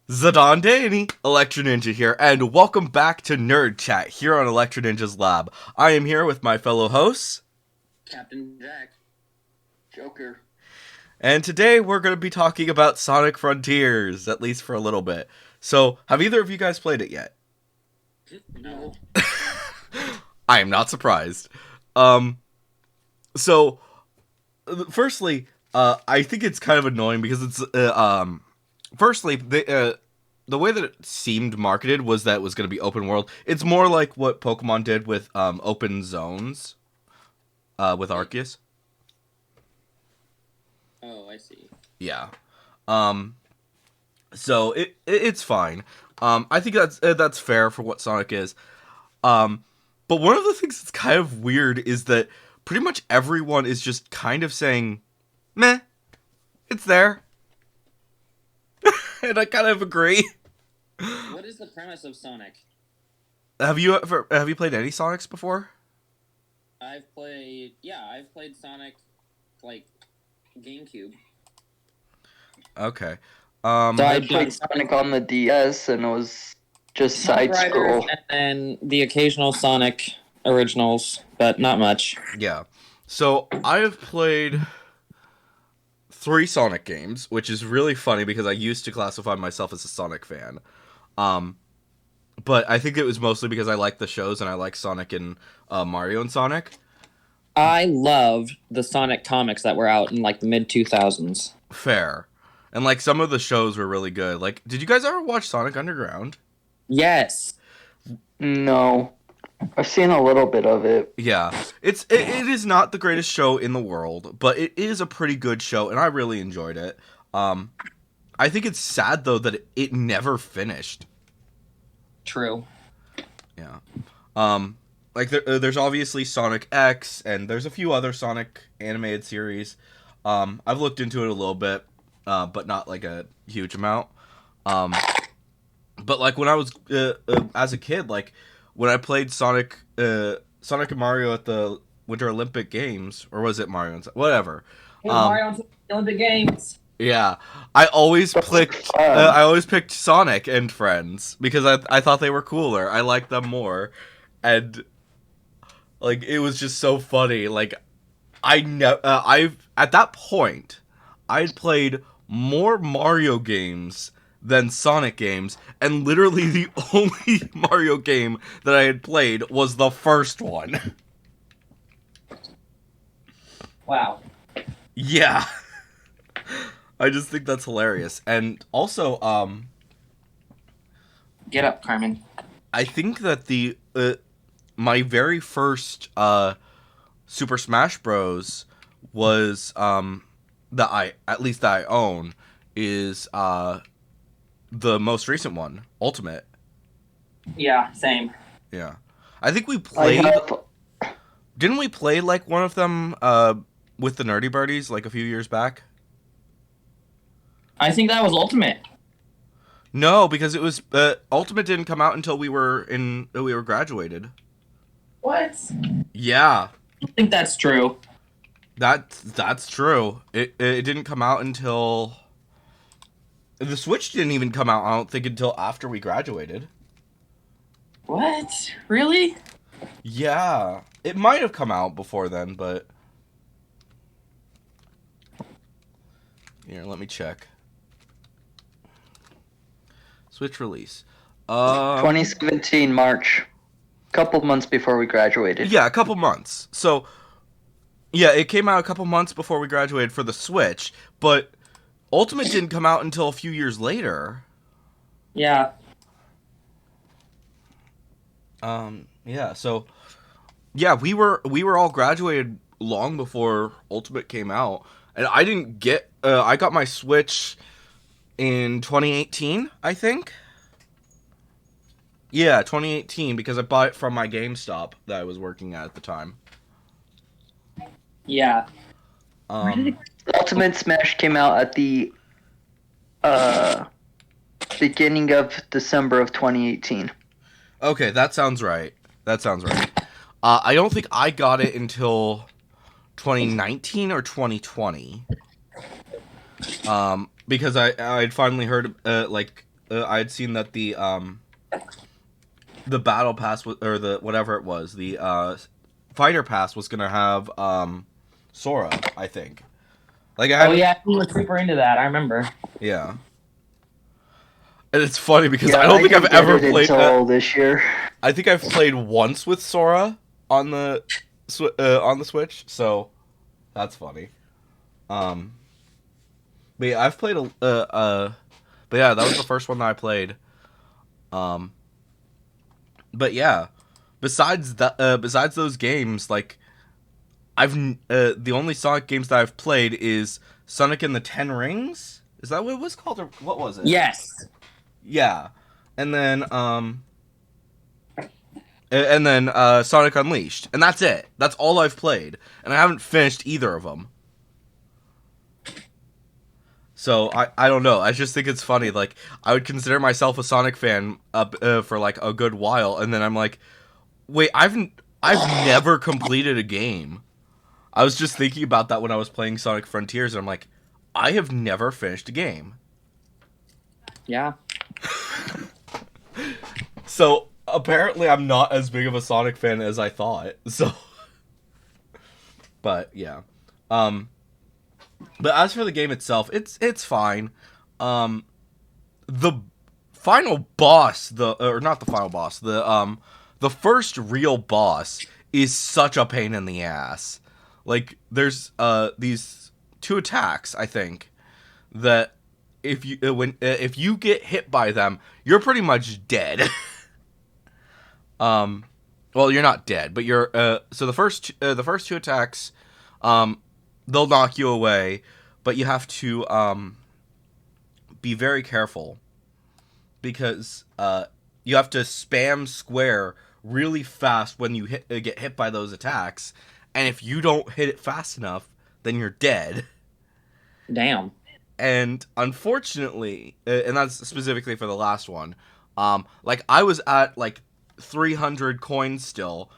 Zidane Danny, Electro Ninja here, and welcome back to Nerd Chat here on Electro Ninja's Lab. I am here with my fellow hosts, Captain Jack, Joker. and today we're going to be talking about Sonic Frontiers, at least for a little bit. So, have either of you guys played it yet? No. I am not surprised. Um, so, firstly, I think it's kind of annoying because firstly, the way that it seemed marketed was that it was going to be open world. It's more like what Pokemon did with open zones with Arceus. Oh, I see. Yeah. Um. So it's fine. I think that's fair for what Sonic is. Um. But one of the things that's kind of weird is that pretty much everyone is just kind of saying, "Meh, it's there," and I kind of agree. What is the premise of Sonic? Have you played any Sonics before? I've played Sonic, like, GameCube. Okay. So I I've done played Sonic on the DS, and it was just Sonic side Riders scroll. and then the occasional Sonic originals, but not much. Yeah. So I have played 3 Sonic games, which is really funny because I used to classify myself as a Sonic fan. Um, but I think it was mostly because I like the shows and I like Sonic and Mario and Sonic. I loved the Sonic comics that were out in, like, the mid-2000s. Fair. And like some of the shows were really good. Like, did you guys ever watch Sonic Underground? Yes. No, I've seen a little bit of it. Yeah. It is not the greatest show in the world, but it is a pretty good show and I really enjoyed it. Um I think it's sad though that it never finished. True. Yeah. Um, there's obviously Sonic X, and there's a few other Sonic animated series. I've looked into it a little bit, but not like a huge amount. Um, but like when I was as a kid, like when I played Sonic and Mario at the Winter Olympic Games, or was it Mario and whatever? Um, Mario and Olympic Games. yeah, I always Sounds like picked. fun. I always picked Sonic and Friends because I thought they were cooler. I liked them more, and like it was just so funny. Like I've at that point I'd played more Mario games than Sonic games, and literally the only Mario game that I had played was the first one. Wow. Yeah. I just think that's hilarious. And also Get up, Carmen. I think that the my very first Super Smash Bros was that I at least that I own is the most recent one, Ultimate. Yeah, same. Yeah. I think we I played have. didn't we play like one of them with the Nerdy Birdies like a few years back? I think that was Ultimate. No, because it was Ultimate didn't come out until we were graduated. What? Yeah. I think that's true. That's true. It didn't come out until the Switch didn't even come out. I don't think until after we graduated. What? Really? Yeah, it might have come out before then, but here, let me check. Switch release. 2017 March, couple months before we graduated. Yeah, a couple months. So, yeah, it came out a couple months before we graduated for the Switch, but Ultimate didn't come out until a few years later. Yeah. Yeah, so yeah, we were all graduated long before Ultimate came out, and I didn't get. I got my Switch in 2018, I think. Yeah, 2018 because I bought it from my GameStop that I was working at the time. Yeah. Um, Ultimate Smash came out at the uh, beginning of December of 2018. okay, that sounds right. That sounds right. I don't think I got it until 2019 or 2020. Because I'd finally heard like I had seen that the battle pass was, or the whatever it was, the fighter pass was gonna have Sora. I think. Like I Oh hadn't. yeah, he was super into that. I remember. Yeah. And it's funny because I Yeah, don't I think I've didn't get ever it played. until this year. I think I've played once with Sora on the on the Switch, so that's funny. Um, but yeah, I've played but yeah, that was the first one that I played. Um, but yeah, besides those games, like the only Sonic games that I've played is Sonic and the Ten Rings. Is that what it was called, or what was it? Yes. Yeah, and then Sonic Unleashed, and that's it. That's all I've played, and I haven't finished either of them. So I don't know. I just think it's funny. Like I would consider myself a Sonic fan for like a good while, and then I'm like, wait, I've never completed a game. I was just thinking about that when I was playing Sonic Frontiers, and I'm like, I have never finished a game. Yeah. So apparently, I'm not as big of a Sonic fan as I thought. So, but yeah, um, but as for the game itself, it's fine. Um, the final boss, or not the final boss, the first real boss is such a pain in the ass. Like there's these two attacks, I think, that if you get hit by them, you're pretty much dead. Well, you're not dead, but you're so the first two attacks, they'll knock you away, but you have to be very careful because you have to spam square really fast when you get hit by those attacks, and if you don't hit it fast enough, then you're dead. Damn. And unfortunately, and that's specifically for the last one, like I was at like 300 coins still,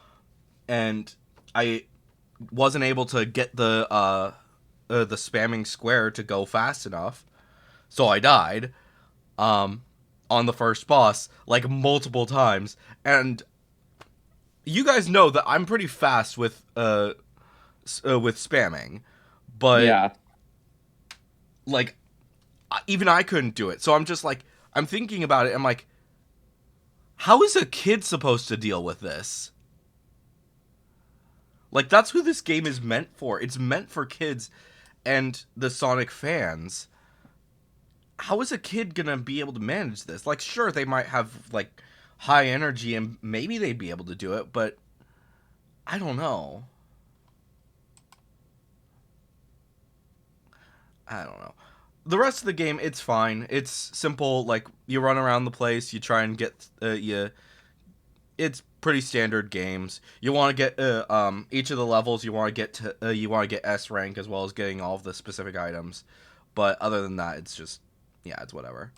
and I wasn't able to get the spamming square to go fast enough, so I died. On the first boss like multiple times, and you guys know that I'm pretty fast with spamming, but Yeah. like even I couldn't do it. So I'm just like I'm thinking about it. I'm like, how is a kid supposed to deal with this? Like that's who this game is meant for. It's meant for kids and the Sonic fans. How is a kid gonna be able to manage this? Like, sure, they might have like high energy and maybe they'd be able to do it, but I don't know. I don't know. The rest of the game, it's fine. It's simple. Like you run around the place, you try and get you. It's pretty standard games. You want to get each of the levels. You want to get S rank as well as getting all of the specific items. But other than that, it's just yeah, it's whatever.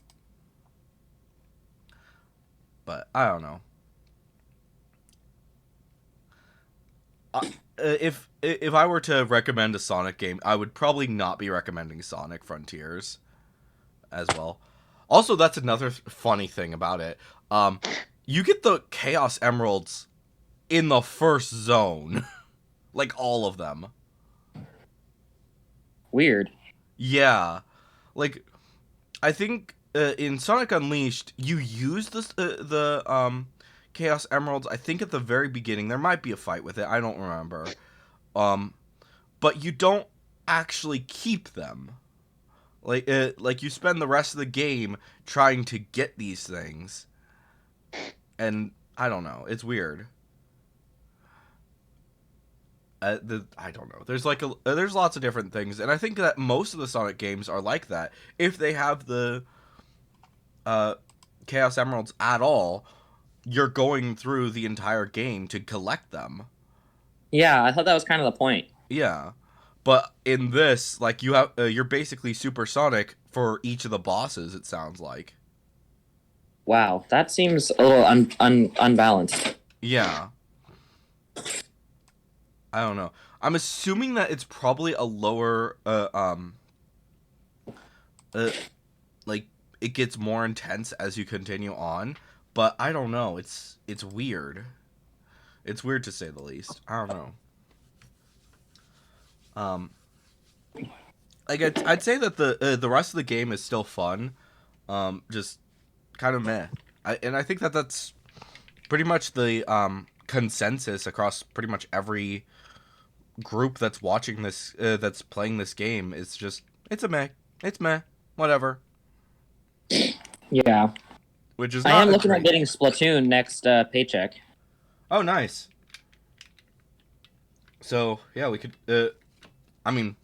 But I don't know. If I were to recommend a Sonic game, I would probably not be recommending Sonic Frontiers as well. Also, that's another funny thing about it. You get the Chaos Emeralds in the first zone, like all of them. Weird. Yeah, like I think in Sonic Unleashed, you use the Chaos Emeralds. I think at the very beginning there might be a fight with it. I don't remember. Um, but you don't actually keep them. Like you spend the rest of the game trying to get these things, and I don't know. It's weird. I don't know. There's like there's lots of different things, and I think that most of the Sonic games are like that. If they have the Chaos Emeralds at all, you're going through the entire game to collect them. Yeah, I thought that was kind of the point. Yeah, but in this, like you have, you're basically supersonic for each of the bosses. It sounds like. Wow, that seems a little unbalanced. Yeah, I don't know. I'm assuming that it's probably a lower, uh, like it gets more intense as you continue on, but I don't know. It's weird. It's weird to say the least. I don't know. Like I'd say that the rest of the game is still fun, just kind of meh. And I think that that's pretty much the consensus across pretty much every group that's watching this, that's playing this game. It's just it's meh, whatever. Yeah. Which is I not am a looking at great- getting Splatoon next paycheck. Oh, nice. So yeah, we could. I mean,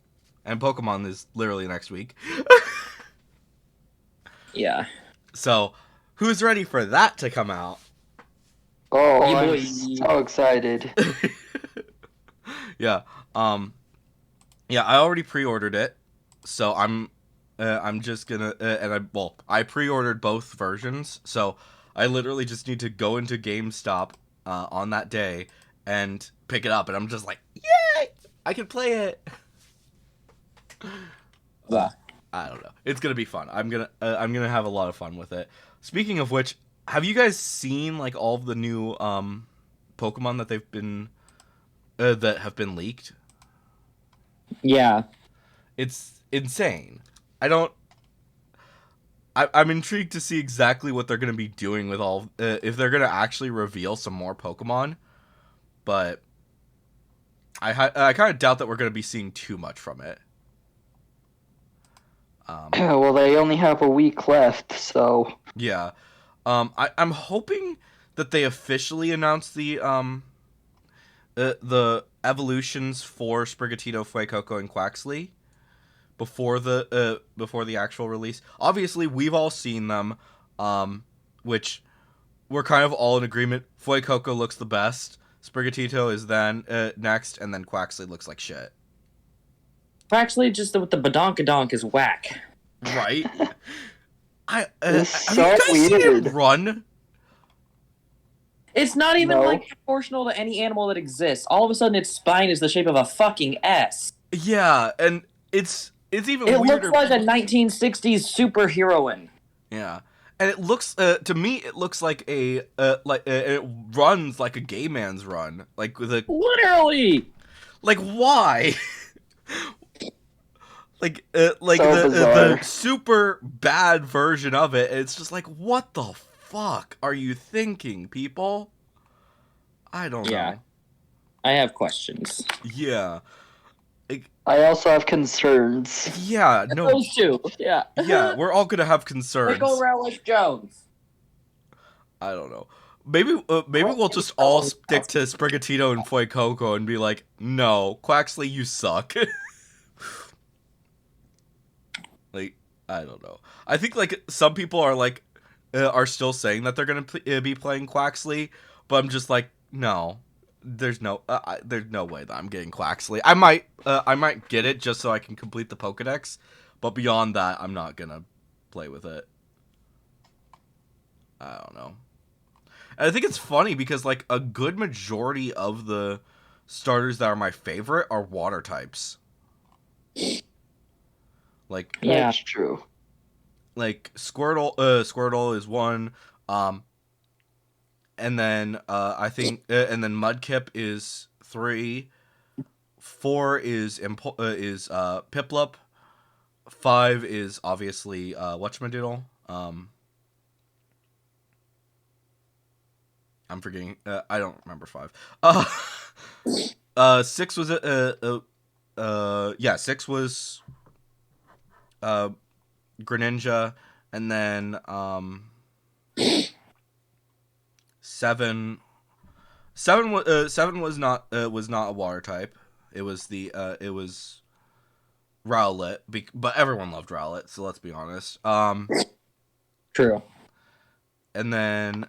and Pokemon is literally next week. Yeah. So, who's ready for that to come out? Oh, Yeah, I'm boy. so excited. Yeah. Yeah, I already pre-ordered it, so I'm just gonna I pre-ordered both versions, so I literally just need to go into GameStop on that day and pick it up, and I'm just like, yay! I can play it. Yeah. I don't know. It's gonna be fun. I'm gonna have a lot of fun with it. Speaking of which, have you guys seen like all of the new Pokemon that they've been that have been leaked? Yeah. It's insane. I'm intrigued to see exactly what they're gonna be doing with all if they're gonna actually reveal some more Pokemon, but I kind of doubt that we're gonna be seeing too much from it. Well, they only have a week left, so Yeah. I'm hoping that they officially announce the evolutions for Sprigatito, Fuecoco, and Quaxley before the actual release. Obviously, we've all seen them, which we're kind of all in agreement. Fuecoco looks the best. Sprigatito is then next, and then Quaxley looks like shit. Actually, just with the Badonkadonk is whack. Right? It's have so you guys seen weird. him run? It's not even No. like proportional to any animal that exists. All of a sudden, its spine is the shape of a fucking S. Yeah, and it's even It weirder. looks like a 1960s superheroine. Yeah, and it looks to me it looks like it runs like a gay man's run, like with a Literally. like why? like So the bizarre. super bad version of it. It's just like, what the fuck are you thinking, people? I don't Yeah. know. I have questions. Yeah. I also have concerns. Yeah, no. Those two. Yeah. Yeah, we're all gonna have concerns. Nico Relish Jones. I don't know. Maybe we'll just all stick to Sprigatito and Fuecoco and be like, no, Quaxley, you suck. Like, I don't know. I think like some people are like are still saying that they're gonna be playing Quaxley, but I'm just like, no, there's no way that I'm getting Quaxley. I might get it just so I can complete the Pokedex, but beyond that, I'm not gonna play with it. I don't know. And I think it's funny because like a good majority of the starters that are my favorite are water types. Like Yeah. That's true. like Squirtle is one, and then I think and then Mudkip is 3, 4 is Piplup, 5 is obviously whatchamadoodle. I'm forgetting. I don't remember 5. 6 was 6 was Greninja, and then 7 was not a water type. It was Rowlet, but everyone loved Rowlet, so let's be honest. True. And then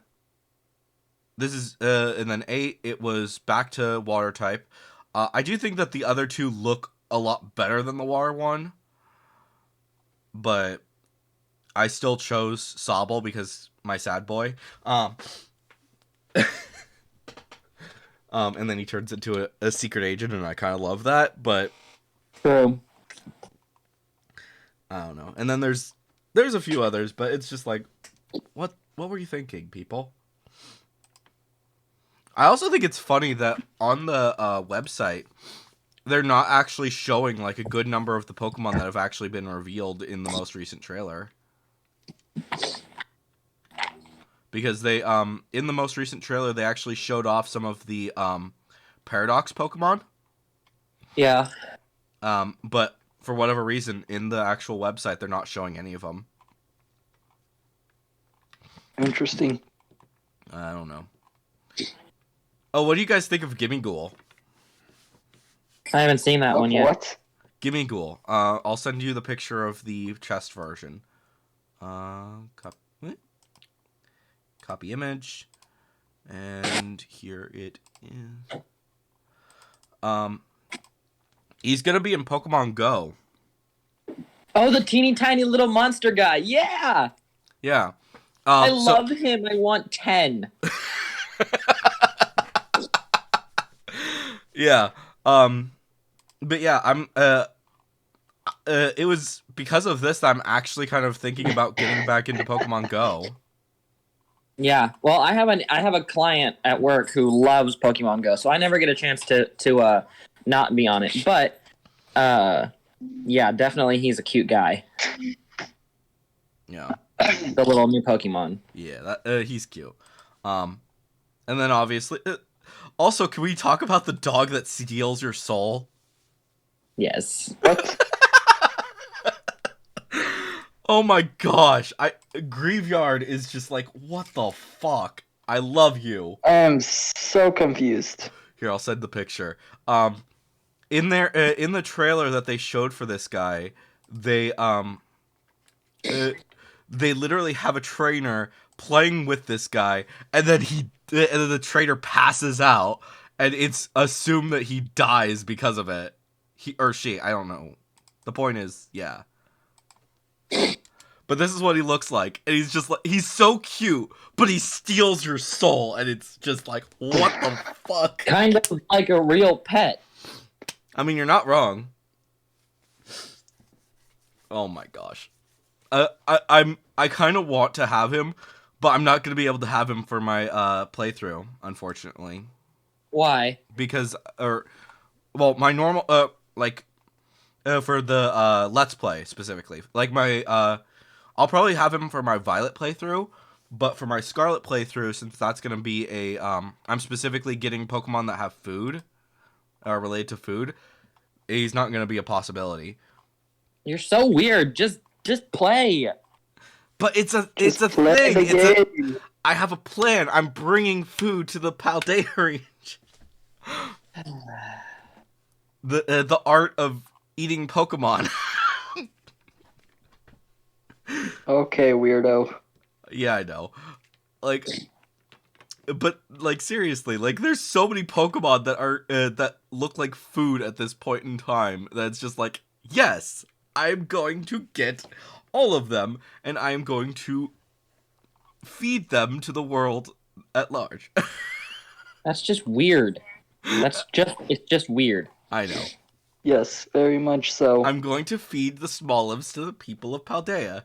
and then 8 it was back to water type. I do think that the other two look a lot better than the water one, but I still chose Sobble because my sad boy. And then he turns into a secret agent, and I kind of love that, but True. I don't know. And then there's There's a few others, but it's just like, what were you thinking, people? I also think it's funny that on the website, they're not actually showing like a good number of the Pokemon that have actually been revealed in the most recent trailer. Because they in the most recent trailer they actually showed off some of the Paradox Pokemon. Yeah. But for whatever reason in the actual website they're not showing any of them. Interesting. I don't know. Oh, what do you guys think of Gimmighoul? I haven't seen that one yet. What? Gimmighoul. I'll send you the picture of the chest version. Copy image. And here it is. He's gonna be in Pokemon Go. Oh, the teeny tiny little monster guy. Yeah. Yeah. I love him. I want 10. Yeah. But yeah, I'm it was because of this that I'm actually kind of thinking about getting back into Pokemon Go. Yeah. Well, I have a client at work who loves Pokemon Go, so I never get a chance to not be on it. But yeah, definitely he's a cute guy. Yeah. The little new Pokemon. Yeah, that he's cute. And then obviously also, can we talk about the dog that steals your soul? Yes. What? Oh my gosh. Graveyard is just like, what the fuck? I love you. I am so confused. Here, I'll send the picture. In the trailer that they showed for this guy, they literally have a trainer playing with this guy, and then the trainer passes out, and it's assumed that he dies because of it. He or she, I don't know. The point is, yeah. But this is what he looks like, and he's just like, he's so cute, but he steals your soul, and it's just like, what the fuck? Kind of like a real pet. I mean, you're not wrong. Oh my gosh. I kind of want to have him, but I'm not gonna be able to have him for my playthrough, unfortunately. Why? Because my normal for the Let's Play specifically. Like my I'll probably have him for my Violet playthrough, but for my Scarlet playthrough, since that's gonna be a I'm specifically getting Pokemon that have food, related to food, he's not gonna be a possibility. You're so weird. Just play. But it's a Play thing. the game. I have a plan. I'm bringing food to the Paldea range. The art of eating Pokemon. Okay, weirdo. Yeah, I know. Like, but like seriously, like there's so many Pokemon that are that look like food at this point in time. That's just like, yes, I'm going to get all of them, and I am going to feed them to the world at large. That's just weird. It's just weird. I know. Yes, very much so. I'm going to feed the Smolives to the people of Paldea.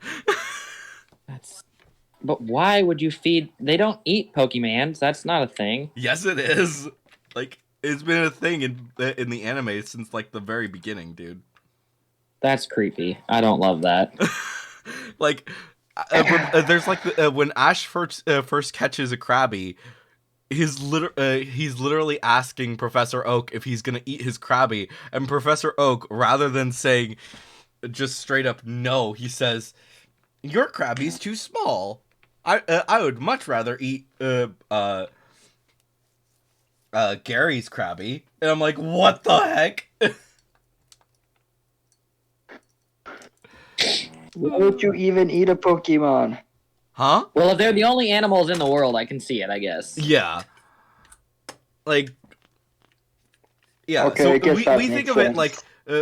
But why would you feed? They don't eat Pokemans. That's not a thing. Yes, it is. Like, it's been a thing in the anime since like the very beginning, dude. That's creepy. I don't love that. Like, there's like when Ash first catches a Krabby, he's literally asking Professor Oak if he's gonna eat his Krabby, and Professor Oak, rather than saying just straight up no, he says, "Your Krabby's too small. I would much rather eat Gary's Krabby." And I'm like, what the heck? Why would you even eat a Pokemon? Huh? Well, if they're the only animals in the world, I can see it, I guess. Yeah. Like, yeah. Okay, So I guess that we makes think of it sense. like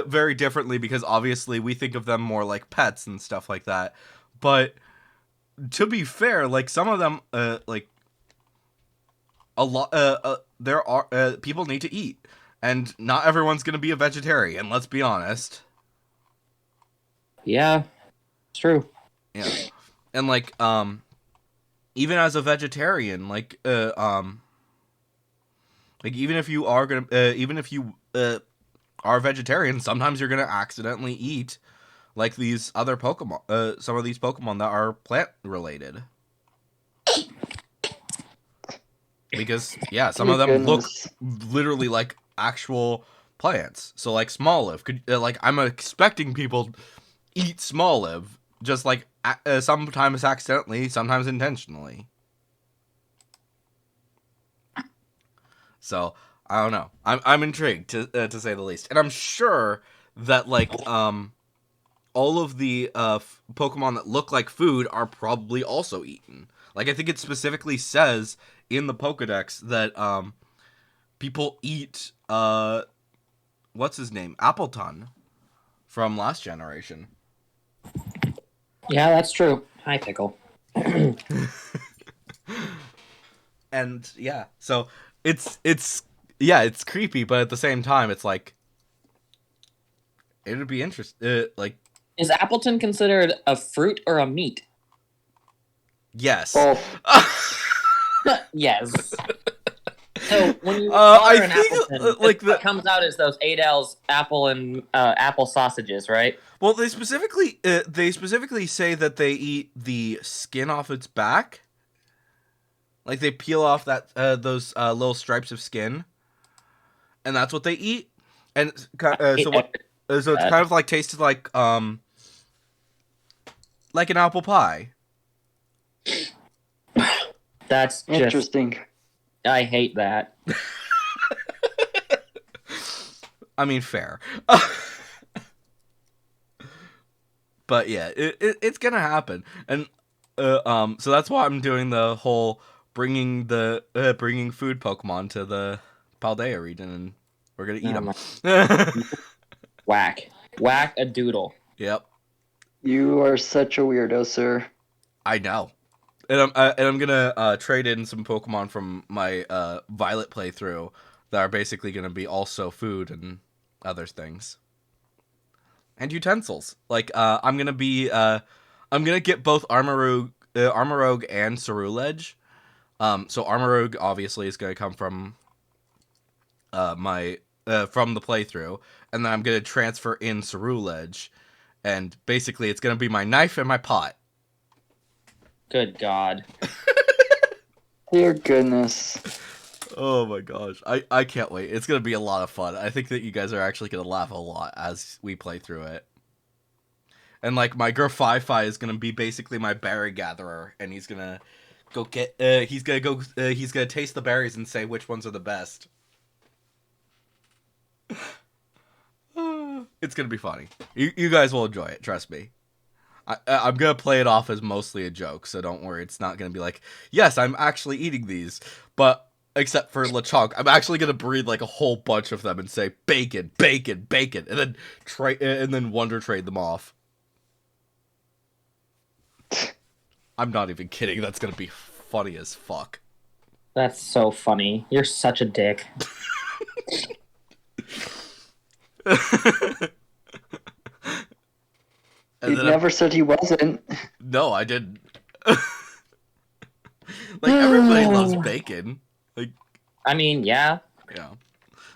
very differently because obviously we think of them more like pets and stuff like that. But to be fair, like some of them, like a lot, there are people need to eat, and not everyone's gonna be a vegetarian. Let's be honest. Yeah, it's true. Yeah. And like even as a vegetarian, like even if you are gonna even if you are vegetarian, sometimes you're gonna accidentally eat like these other Pokemon, some of these Pokemon that are plant related. Because yeah, some Dear of them look goodness. literally like actual plants. So like Smoliv, could like I'm expecting people eat Smoliv, just like sometimes accidentally, sometimes intentionally. So I don't know. I'm intrigued to say the least, and I'm sure that like all of the Pokemon that look like food are probably also eaten. Like I think it specifically says in the Pokedex that people eat what's his name, Appleton from last generation. Yeah, that's true. Hi, Pickle. And yeah, so it's yeah, it's creepy, but at the same time, it's like it would be interesting. Like Is Appleton considered a fruit or a meat? yes. Both. Yes. So when you I slaughter an think Appleton, like what the comes out is those Adel's apple and apple sausages, right? well, they specifically say that they eat the skin off its back. Like they peel off that those little stripes of skin, and that's what they eat. And so what? So it's That. kind of like tasted like an apple pie. That's just. Interesting. I hate that. I mean, fair. But yeah, it's gonna happen, and so that's why I'm doing the whole bringing food Pokemon to the Paldea region, and we're gonna eat them. Whack a doodle. Yep, You are such a weirdo, sir. I know, and I'm gonna trade in some Pokemon from my Violet playthrough that are basically gonna be also food and other things. And utensils. Like I'm gonna get both Armarouge and Ceruledge. So Armarouge obviously is gonna come from my from the playthrough, and then I'm gonna transfer in Ceruledge, and basically it's gonna be my knife and my pot. Good God. Dear goodness. Oh my gosh, I can't wait. It's gonna be a lot of fun. I think that you guys are actually gonna laugh a lot as we play through it. And like my Grafaifi is gonna be basically my berry gatherer, and he's gonna go get. He's gonna go. He's gonna taste the berries and say which ones are the best. It's gonna be funny. You guys will enjoy it. Trust me. I'm gonna play it off as mostly a joke, so don't worry. It's not gonna be like, yes, I'm actually eating these, but except for Lechonk, I'm actually gonna breed like a whole bunch of them and say bacon, bacon, bacon, and then wonder trade them off. I'm not even kidding. That's gonna be funny as fuck. That's so funny. You're such a dick. He never said he wasn't. No, I didn't. Like everybody loves bacon. Like I mean, yeah. yeah.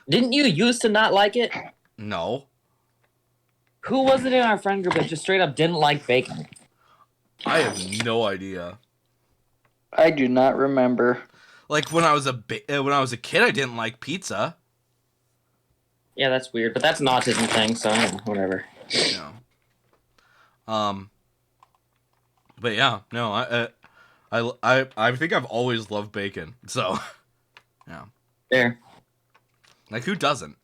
Didn't you used to not like it? No. Who was it in our friend group that just straight up didn't like bacon? I have no idea. I do not remember. Like when I was a kid, I didn't like pizza. Yeah, that's weird, but that's an autism thing, so whatever. Yeah. But yeah, no, I think I've always loved bacon. So, yeah. There. Like who doesn't?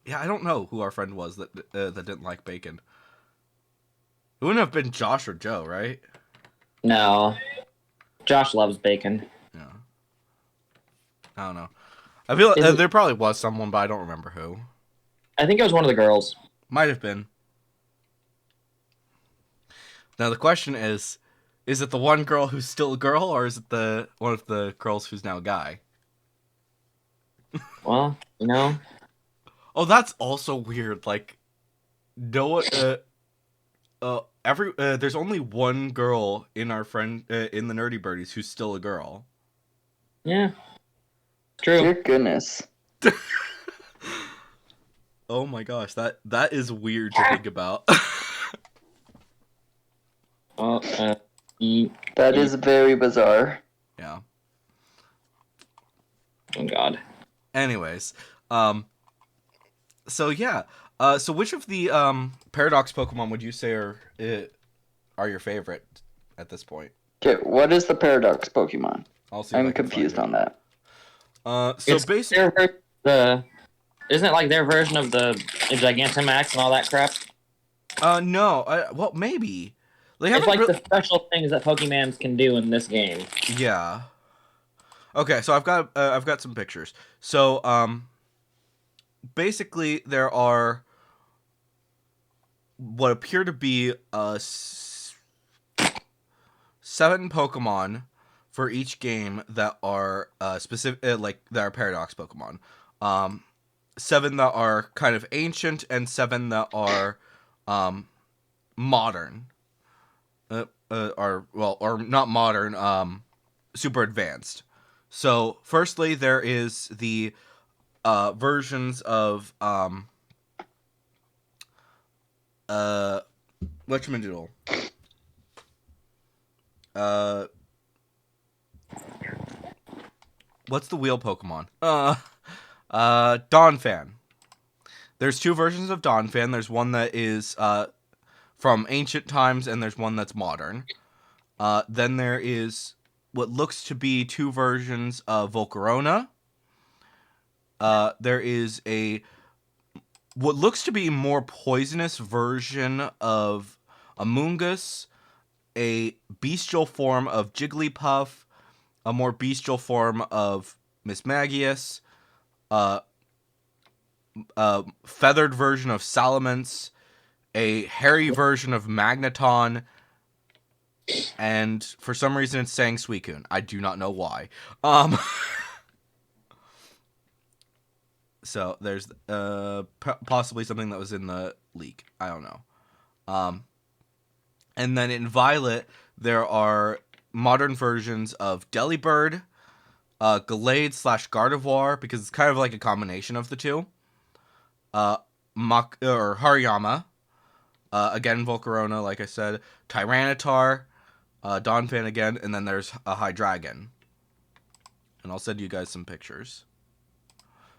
Yeah, I don't know who our friend was that didn't like bacon. It wouldn't have been Josh or Joe, right? No. Josh loves bacon. Yeah. I don't know. I feel like there probably was someone, but I don't remember who. I think it was one of the girls. Might have been. Now the question is it the one girl who's still a girl, or is it the one of the girls who's now a guy? Well, you know. Oh, that's also weird. Like, Noah. there's only one girl in our friend in the Nerdy Birdies who's still a girl. Yeah. True. Dear goodness. Oh my gosh, that is weird to think about. That is very bizarre. Yeah. Oh God. Anyways, so yeah, so which of the Paradox Pokemon would you say are your favorite at this point? Okay, what is the Paradox Pokemon? I'll see if I I'm can confused find on that. it. So It's basically, isn't it like their version of the Gigantamax and all that crap? No, well maybe they It's haven't. like the special things that Pokemans can do in this game. Yeah. Okay, so I've got some pictures. So basically there are what appear to be 7 Pokemon for each game that are specific, like that are Paradox Pokemon. 7 that are kind of ancient and 7 that are modern. Or not modern, super advanced. So, firstly, there is the versions of whatchamajiggle. What's the wheel Pokemon? Donphan. There's 2 versions of Donphan. There's one that is from ancient times, and there's one that's modern. Then there is what looks to be 2 versions of Volcarona. There is what looks to be more poisonous version of Amoonguss, a bestial form of Jigglypuff, a more bestial form of Mismagius, feathered version of Salamence, a hairy version of Magneton, and for some reason it's saying Suicune. I do not know why. So there's possibly something that was in the leak. I don't know. And then in Violet, there are modern versions of Delibird, Gallade / Gardevoir, because it's kind of like a combination of the two. Hariyama. Again, Volcarona, like I said. Tyranitar. Donphan again. And then there's a Hydreigon. And I'll send you guys some pictures.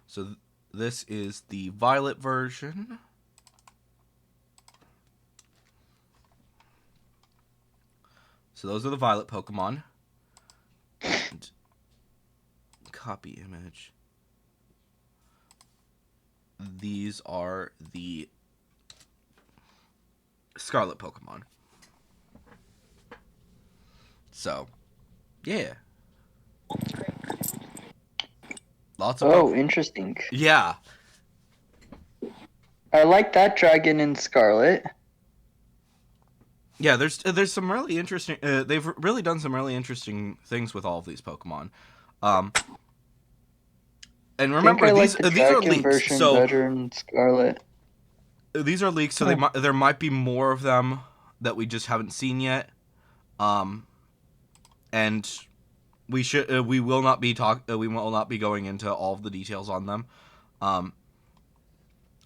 So this is the Violet version. So those are the Violet Pokemon. And copy image. These are the Scarlet Pokemon. So, yeah. Lots of interesting. Yeah. I like that dragon in Scarlet. Yeah, there's some really interesting. They've really done some really interesting things with all of these Pokemon. And remember, these are leaks. So better in Scarlet. These are leaks, so there might be more of them that we just haven't seen yet. And we will not be going into all of the details on them.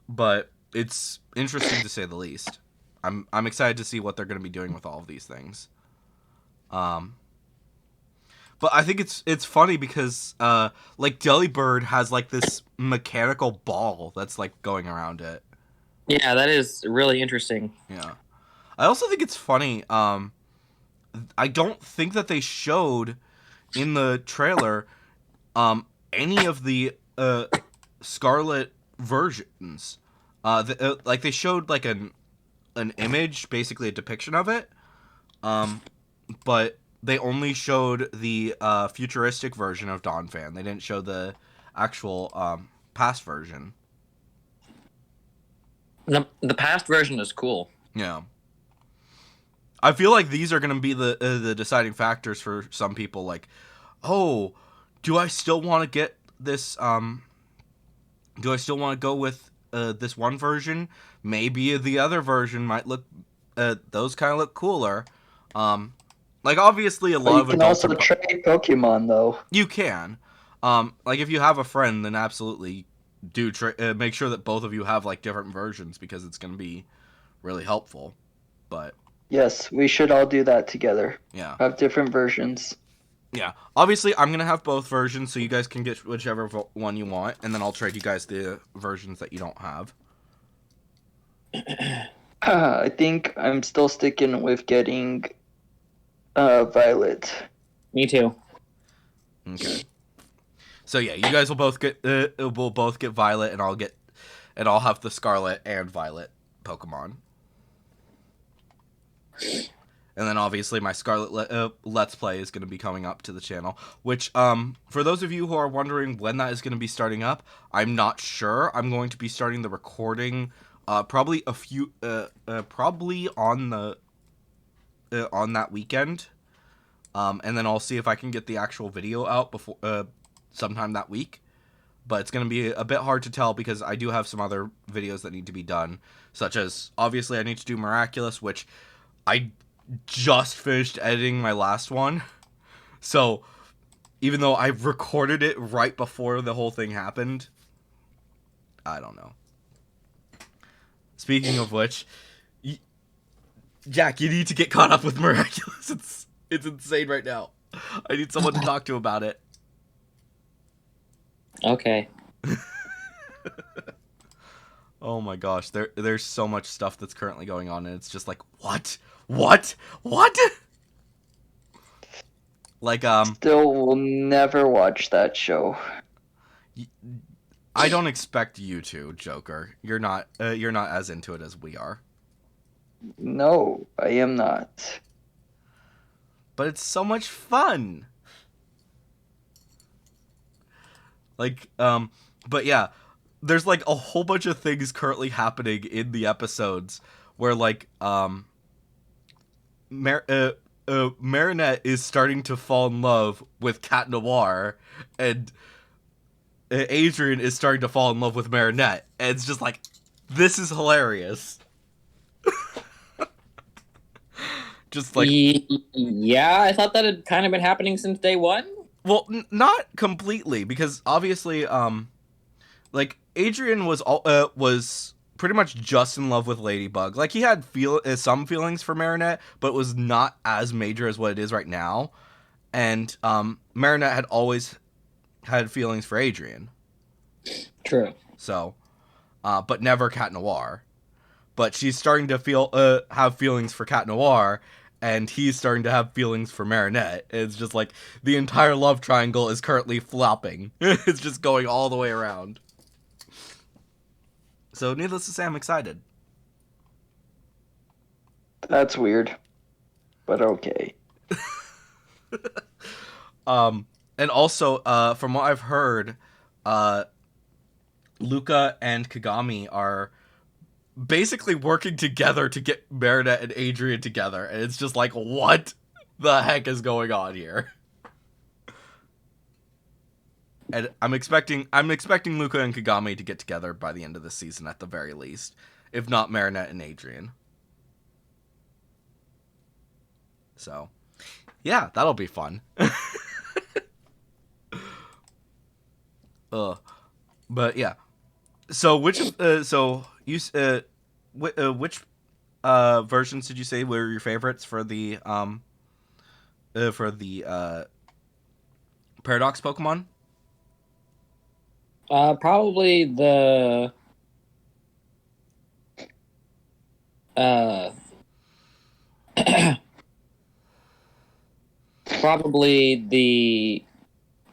But it's interesting to say the least. I'm excited to see what they're going to be doing with all of these things. But I think it's funny because like Delibird has like this mechanical ball that's like going around it. Yeah, that is really interesting. Yeah. I also think it's funny. I don't think that they showed in the trailer any of the Scarlet versions. Like they showed like an image, basically a depiction of it. But they only showed the futuristic version of Donphan. They didn't show the actual past version. The past version is cool. Yeah. I feel like these are going to be the deciding factors for some people. Like, oh, do I still want to get this? Do I still want to go with this one version? Maybe the other version might look those kind of look cooler. Like obviously a But lot you of can adults also trade Pokemon though. you can. Like if you have a friend, then absolutely do make sure that both of you have like different versions because it's going to be really helpful. But Yes, we should all do that together. yeah. Have different versions. Yeah. Obviously, I'm going to have both versions so you guys can get whichever one you want and then I'll trade you guys the versions that you don't have. I think I'm still sticking with getting Violet. Me too. Okay. So yeah, you guys will both get Violet and I'll have the Scarlet and Violet Pokemon. And then obviously my Scarlet Let's Play is going to be coming up to the channel, which for those of you who are wondering when that is going to be starting up, I'm not sure. I'm going to be starting the recording probably probably on that weekend. And then I'll see if I can get the actual video out before sometime that week. But it's going to be a bit hard to tell because I do have some other videos that need to be done, such as obviously I need to do Miraculous, which I just finished editing my last one. So even though I recorded it right before the whole thing happened, I don't know. Speaking of which, Jack, you need to get caught up with Miraculous. It's insane right now. I need someone to talk to about it. Okay. Oh my gosh, there's so much stuff that's currently going on, and it's just like, what? Like, Still will never watch that show. I don't expect you to, Joker. You're not as into it as we are. No, I am not. But it's so much fun. Like, but yeah, there's like a whole bunch of things currently happening in the episodes where like, Marinette is starting to fall in love with Cat Noir, and Adrien is starting to fall in love with Marinette, and it's just like, this is hilarious. Just like, yeah, I thought that had kind of been happening since day one. well, not completely, because obviously, like Adrien was pretty much just in love with Ladybug. Like he had some feelings for Marinette, but was not as major as what it is right now. And Marinette had always had feelings for Adrien. True. So, but never Cat Noir. But she's starting to have feelings for Cat Noir, and he's starting to have feelings for Marinette. It's just like the entire love triangle is currently flopping. It's just going all the way around. So, needless to say, I'm excited. That's weird. But okay. And also, from what I've heard, Luca and Kagami are basically working together to get Marinette and Adrien together, and it's just like, what the heck is going on here? And I'm expecting Luca and Kagami to get together by the end of the season at the very least, if not Marinette and Adrien. So, yeah, that'll be fun. But yeah. So which which versions did you say were your favorites for the Paradox Pokemon? Probably the probably the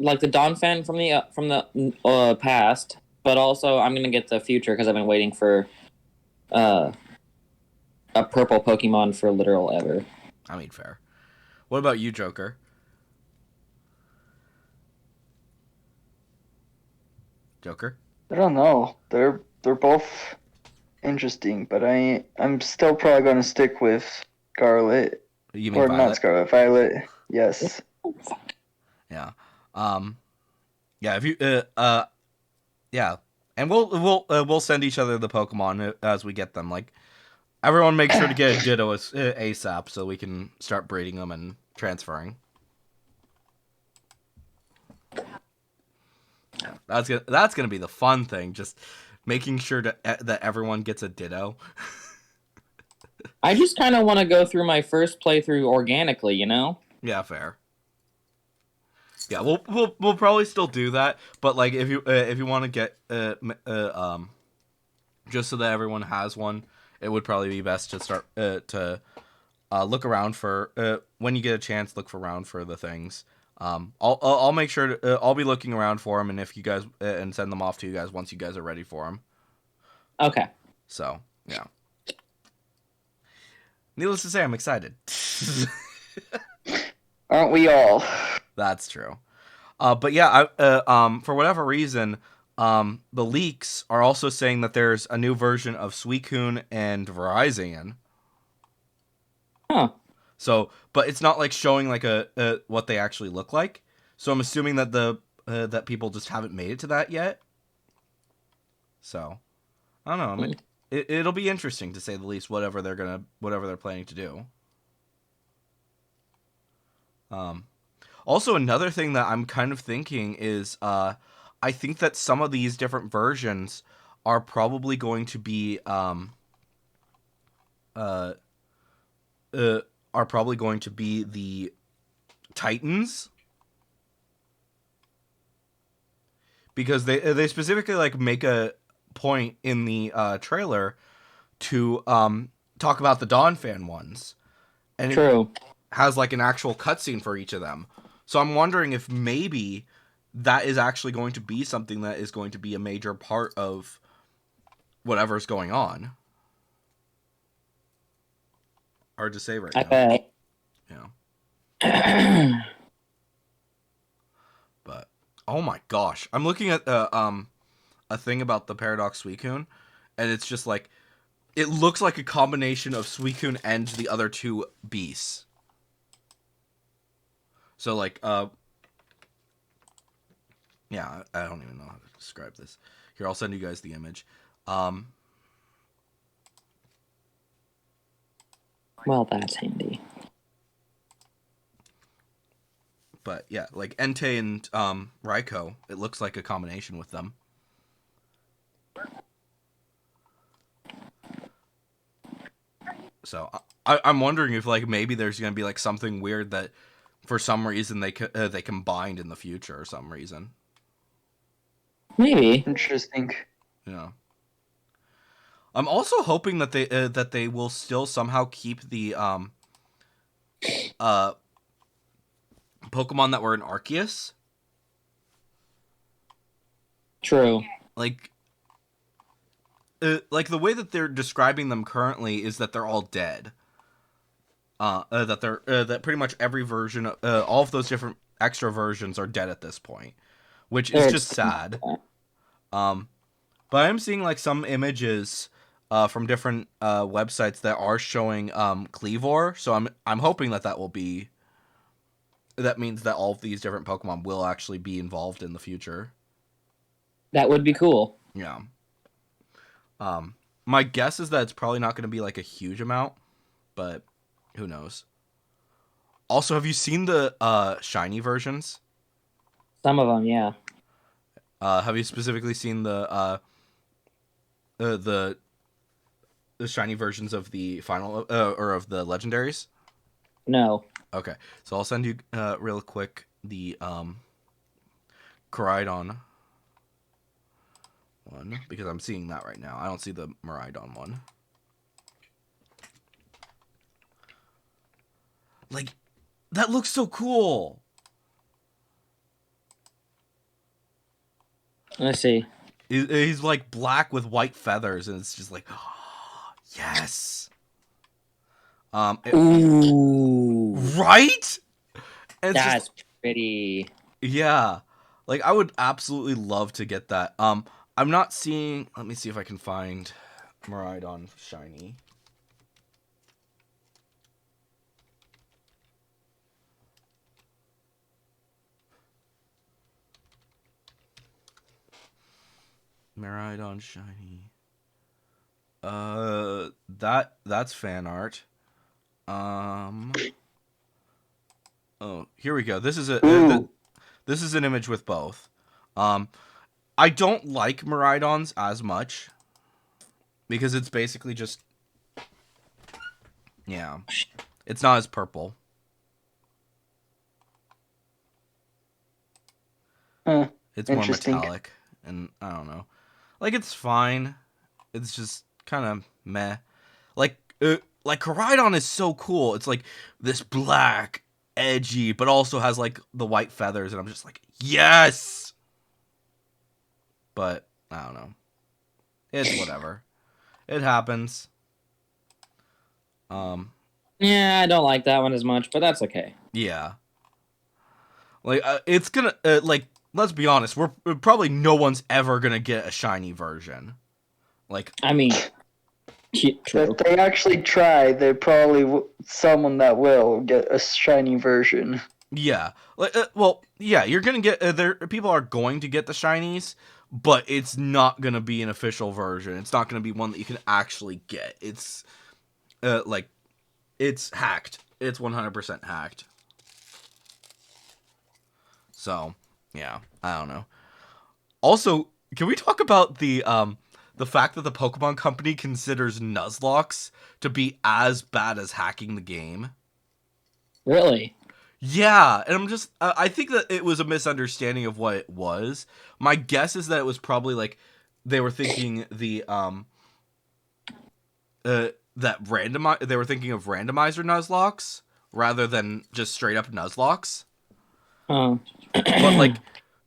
Donphan from the past, but also I'm gonna get the future because I've been waiting for a purple Pokemon for literal ever. I mean, fair. What about you, Joker? Joker? I don't know. They're both interesting, but I'm still probably going to stick with Scarlet. You mean or Violet? not Scarlet, Violet. Yes. Yeah. Yeah. If you yeah, and we'll send each other the Pokemon as we get them. Like, Everyone make sure to get a Ditto ASAP so we can start breeding them and transferring. That's gonna be the fun thing, just making sure that everyone gets a Ditto. I just kind of want to go through my first playthrough organically, you know? Yeah, fair. Yeah, we'll probably still do that, but like if you want to get just so that everyone has one, it would probably be best to start to look around for when you get a chance. Look around for the things. I'll make sure to, I'll be looking around for them, and if you guys and send them off to you guys once you guys are ready for them. Okay. So yeah. Needless to say, I'm excited. Aren't we all? That's true. But yeah, for whatever reason, the leaks are also saying that there's a new version of Suicune and Verizon. Huh. So, but it's not like showing like a what they actually look like. So I'm assuming that that people just haven't made it to that yet. So, I don't know. I mean, it'll be interesting to say the least. Whatever they're planning to do. Also, another thing that I'm kind of thinking is, I think that some of these different versions are probably going to be, are probably going to be the Titans, because they specifically like make a point in the trailer to talk about the Donphan ones, and True. it has like an actual cutscene for each of them. So I'm wondering if maybe that is actually going to be something that is going to be a major part of whatever's going on. Hard to say right now. bet. Yeah. But oh my gosh, I'm looking at a thing about the Paradox Suicune, and it's just like it looks like a combination of Suicune and the other two beasts. So like yeah, I don't even know how to describe this. Here, I'll send you guys the image. Well, that's handy. But yeah, like Entei and Raikou, it looks like a combination with them. So I'm wondering if like maybe there's gonna be like something weird that for some reason they combined in the future or some reason. Maybe. Interesting. Yeah. I'm also hoping that they will still somehow keep the Pokemon that were in Arceus. True. Like the way that they're describing them currently is that they're all dead. That pretty much every version, all of those different extra versions are dead at this point, which is just sad. But I'm seeing like some images from different websites that are showing Cleavor, so I'm hoping that will be. That means that all of these different Pokemon will actually be involved in the future. That would be cool. Yeah. My guess is that it's probably not going to be like a huge amount, but who knows? Also, have you seen the shiny versions? Some of them, yeah. Have you specifically seen the shiny versions of the final or of the legendaries? No. Okay, so I'll send you real quick the Koraidon one because I'm seeing that right now. I don't see the Miraidon one. Like, that looks so cool. Let's see. He's like black with white feathers, and it's just like, oh, yes. Ooh. Right? And That's pretty. Yeah. Like, I would absolutely love to get that. I'm not seeing... Let me see if I can find Miraidon shiny. Miraidon shiny. That's fan art. Oh, here we go. This is Ooh. this is an image with both. Um, I don't like Miraidons as much because it's basically just, yeah, it's not as purple. Huh. It's more Interesting. metallic, and I don't know. Like, it's fine. It's just kind of meh. Like, like Koraidon is so cool. It's like this black, edgy, but also has like the white feathers, and I'm just like, yes. But I don't know. It's whatever. It happens. Um, Yeah, I don't like that one as much, but that's okay. yeah. Like, it's gonna like. Let's be honest. We're probably no one's ever gonna get a shiny version. Like, I mean, true. If they actually try, there probably someone that will get a shiny version. yeah. Like, well, yeah. You're gonna get there. People are going to get the shinies, but it's not gonna be an official version. It's not gonna be one that you can actually get. It's like it's hacked. It's 100% hacked. So, yeah, I don't know. Also, can we talk about the fact that the Pokemon Company considers Nuzlocke to be as bad as hacking the game? Really? Yeah, and I'm just I think that it was a misunderstanding of what it was. My guess is that it was probably like they were thinking they were thinking of randomizer Nuzlocke rather than just straight up Nuzlocke. Oh. But like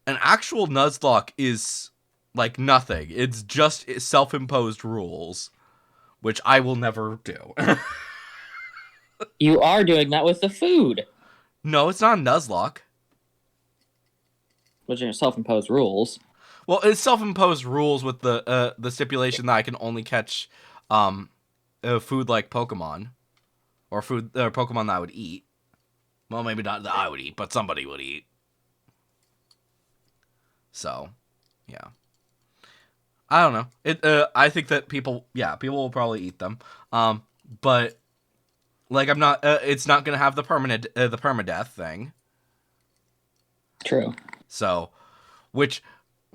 an actual Nuzlocke is like nothing. It's just self-imposed rules, which I will never do. You are doing that with the food, No, it's not a Nuzlocke. which are self-imposed rules. Well, it's self-imposed rules with the stipulation that I can only catch food like Pokemon or food or Pokemon that I would eat. Well, maybe not that I would eat, but somebody would eat. So, yeah. I don't know. I think that people will probably eat them. But like I'm not. It's not gonna have the permadeath thing. True. So, which,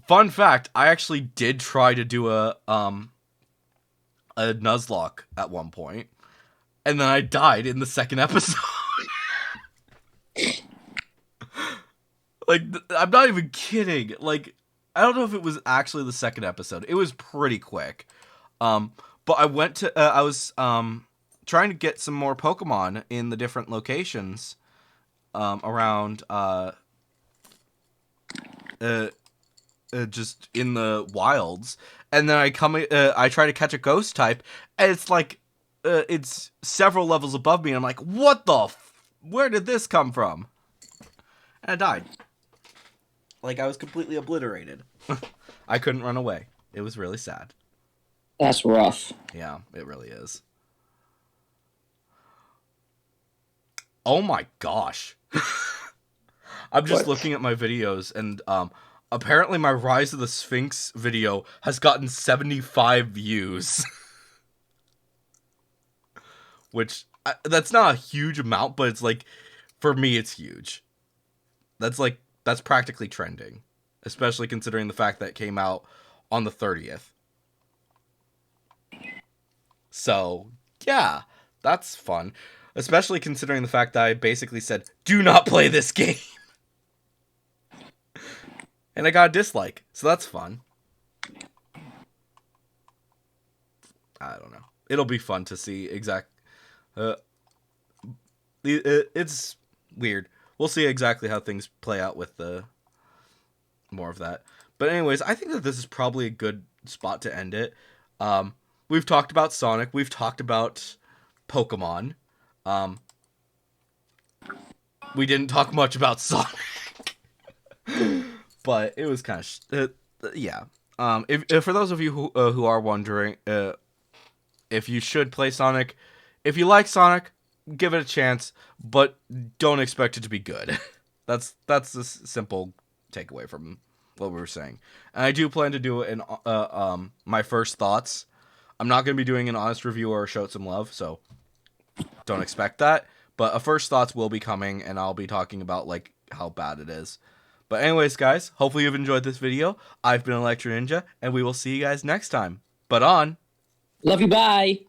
fun fact, I actually did try to do a Nuzlocke at one point, and then I died in the second episode. Like, I'm not even kidding. Like, I don't know if it was actually the second episode. It was pretty quick. But I went to I was trying to get some more Pokemon in the different locations around just in the wilds, and then I try to catch a ghost type, and it's like it's several levels above me, and I'm like, what the where did this come from? And I died. Like, I was completely obliterated. I couldn't run away. It was really sad. That's rough. Yeah, it really is. Oh my gosh. I'm just looking at my videos, and apparently my Rise of the Sphinx video has gotten 75 views. Which, that's not a huge amount, but it's like, for me, it's huge. That's practically trending. Especially considering the fact that it came out on the 30th. So, yeah, that's fun. Especially considering the fact that I basically said, do not play this game. And I got a dislike, so that's fun. I don't know. It'll be fun to see it's weird. We'll see exactly how things play out with the more of that. But anyways, I think that this is probably a good spot to end it. We've talked about Sonic. We've talked about Pokemon. We didn't talk much about Sonic. But it was kind of yeah. If for those of you who are wondering if you should play Sonic, if you like Sonic, give it a chance, but don't expect it to be good. that's the simple takeaway from what we were saying. And I do plan to do my first thoughts I'm not going to be doing an honest review or show it some love, so don't expect that. But a first thoughts will be coming, and I'll be talking about like how bad it is. But anyways, guys, hopefully you've enjoyed this video. I've been Electro Ninja, and we will see you guys next time. But on. Love you. Bye.